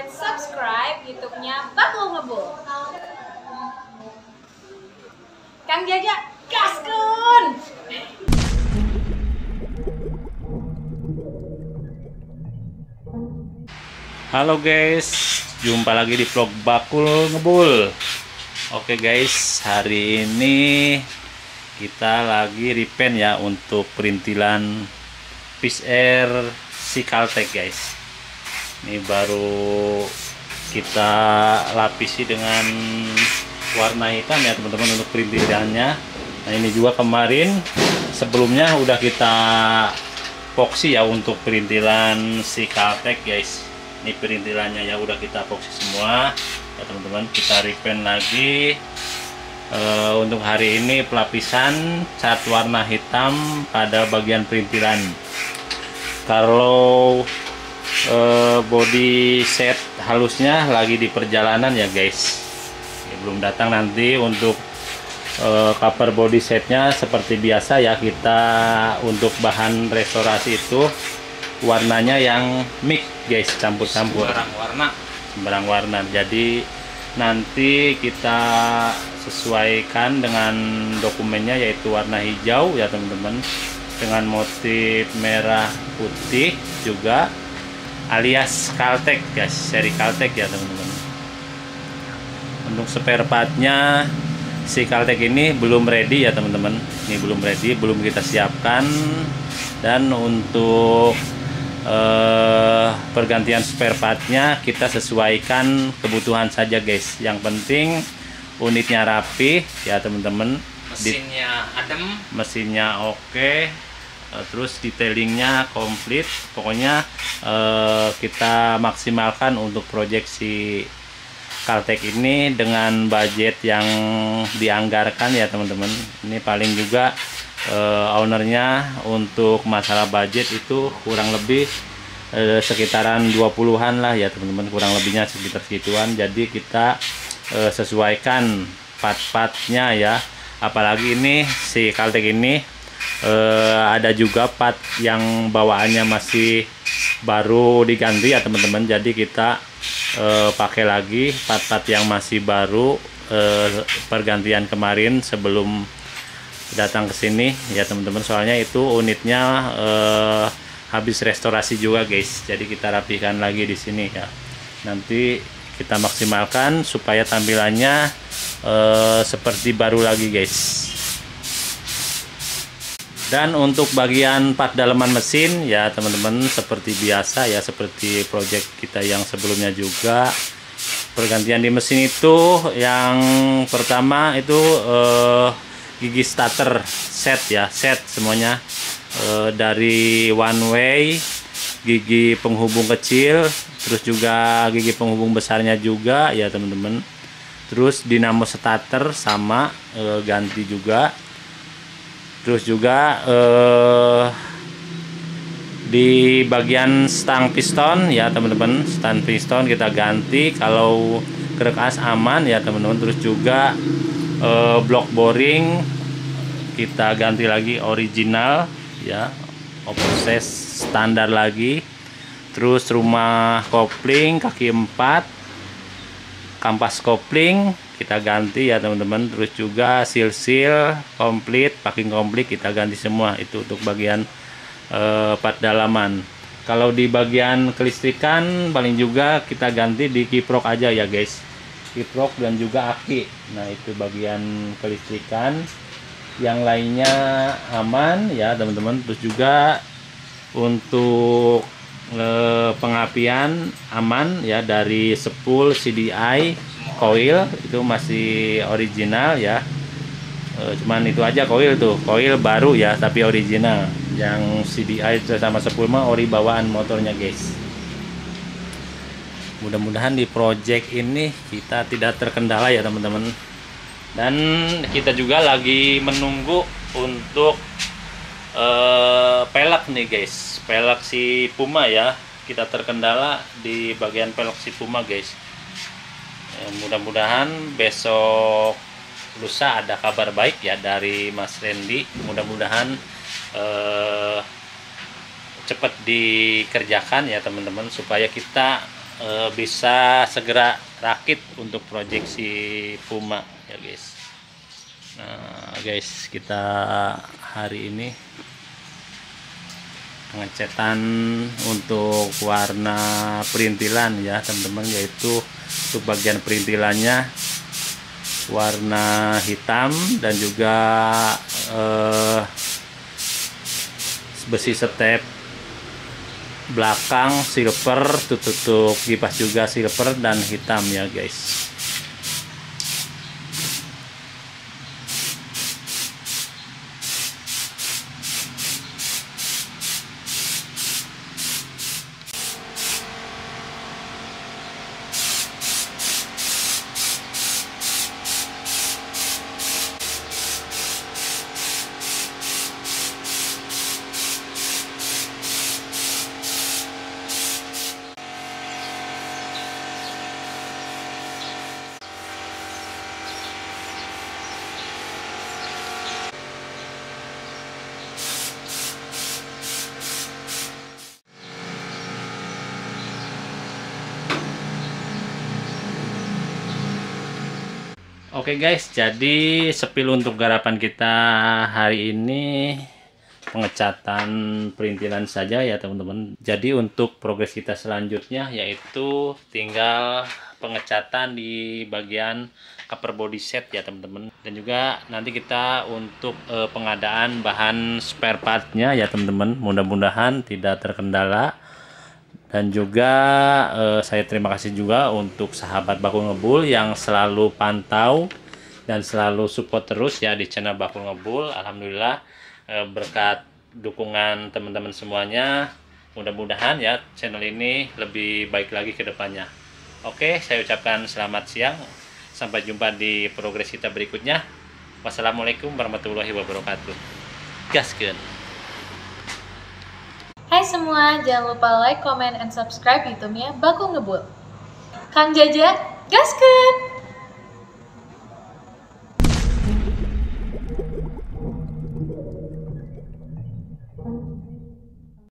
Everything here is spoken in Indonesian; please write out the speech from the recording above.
subscribe YouTube-nya Bakul Ngebul. Kang Jaja, gaskun! Halo guys, jumpa lagi di vlog Bakul Ngebul. Oke guys, hari ini kita lagi repaint ya untuk perintilan Fish Air si Caltech guys. Ini baru kita lapisi dengan warna hitam ya teman-teman untuk perintilannya. Nah ini juga kemarin sebelumnya udah kita epoxy ya untuk perintilan si Caltech guys. Ini perintilannya ya udah kita epoxy semua ya teman-teman. Kita repaint lagi. Untuk hari ini pelapisan cat warna hitam pada bagian perintilan. Kalau body set halusnya lagi di perjalanan ya guys, ya, belum datang. Nanti untuk cover body setnya seperti biasa ya, kita untuk bahan restorasi itu warnanya yang mix guys, campur-campur sembarang warna. Jadi nanti kita sesuaikan dengan dokumennya yaitu warna hijau ya teman-teman, dengan motif merah putih juga, alias Caltech guys, seri Caltech ya teman-teman. Untuk spare partnya si Caltech ini belum ready ya teman-teman, ini belum ready, belum kita siapkan. Dan untuk pergantian spare partnya kita sesuaikan kebutuhan saja guys. Yang penting unitnya rapi ya teman-teman, mesinnya adem, mesinnya oke, terus detailingnya komplit. Pokoknya kita maksimalkan untuk proyeksi Caltech ini dengan budget yang dianggarkan ya teman-teman. Ini paling juga ownernya untuk masalah budget itu kurang lebih sekitaran 20-an lah ya teman-teman, kurang lebihnya sekitar segituan. Jadi kita sesuaikan part-partnya ya. Apalagi ini si Caltech ini ada juga part yang bawaannya masih baru diganti ya teman-teman. Jadi kita pakai lagi part-part yang masih baru pergantian kemarin sebelum datang ke sini ya teman-teman. Soalnya itu unitnya habis restorasi juga guys. Jadi kita rapikan lagi di sini ya. Nanti kita maksimalkan supaya tampilannya seperti baru lagi guys. Dan untuk bagian part dalaman mesin ya teman-teman, seperti biasa ya, seperti project kita yang sebelumnya juga. Pergantian di mesin itu yang pertama itu gigi starter set ya, set semuanya, dari one way, gigi penghubung kecil, terus juga gigi penghubung besarnya juga ya teman-teman. Terus dinamo starter sama ganti juga. Terus juga di bagian stang piston ya teman-teman, stang piston kita ganti kalau krek as aman ya teman-teman. Terus juga blok boring kita ganti lagi original ya, offset standar lagi. Terus rumah kopling kaki 4, kampas kopling kita ganti ya teman-teman. Terus juga seal komplit, packing komplit kita ganti semua. Itu untuk bagian part dalaman. Kalau di bagian kelistrikan paling juga kita ganti di kiprok aja ya guys, kiprok dan juga aki. Nah itu bagian kelistrikan, yang lainnya aman ya teman-teman. Terus juga untuk pengapian aman ya, dari spool CDI coil itu masih original ya. Cuman itu aja coil tuh, coil baru ya tapi original. Yang CDI sama spool mah ori bawaan motornya guys. Mudah-mudahan di project ini kita tidak terkendala ya teman-teman. Dan kita juga lagi menunggu untuk pelek nih guys, pelek si Puma ya. Kita terkendala di bagian pelek si Puma guys. Mudah-mudahan besok lusa ada kabar baik ya dari Mas Randy. Mudah-mudahan cepat dikerjakan ya teman-teman, supaya kita bisa segera rakit untuk proyeksi Puma ya guys. Nah guys, kita hari ini pengecetan untuk warna perintilan ya teman-teman, yaitu untuk bagian perintilannya warna hitam dan juga besi step belakang silver, tutup kipas juga silver dan hitam ya guys. Oke guys, jadi sepil untuk garapan kita hari ini pengecatan perintilan saja ya teman-teman. Jadi untuk progres kita selanjutnya yaitu tinggal pengecatan di bagian cover body set ya teman-teman. Dan juga nanti kita untuk pengadaan bahan spare partnya ya teman-teman. Mudah-mudahan tidak terkendala. Dan juga saya terima kasih juga untuk sahabat Bakul Ngebul yang selalu pantau dan selalu support terus ya di channel Bakul Ngebul. Alhamdulillah berkat dukungan teman-teman semuanya, mudah-mudahan ya channel ini lebih baik lagi ke depannya. Oke, saya ucapkan selamat siang. Sampai jumpa di progres kita berikutnya. Wassalamualaikum warahmatullahi wabarakatuh. Gaskeun. Hai semua, jangan lupa like, comment, and subscribe YouTube-nya Bakul Ngebul. Kang Jaja, gaskeun!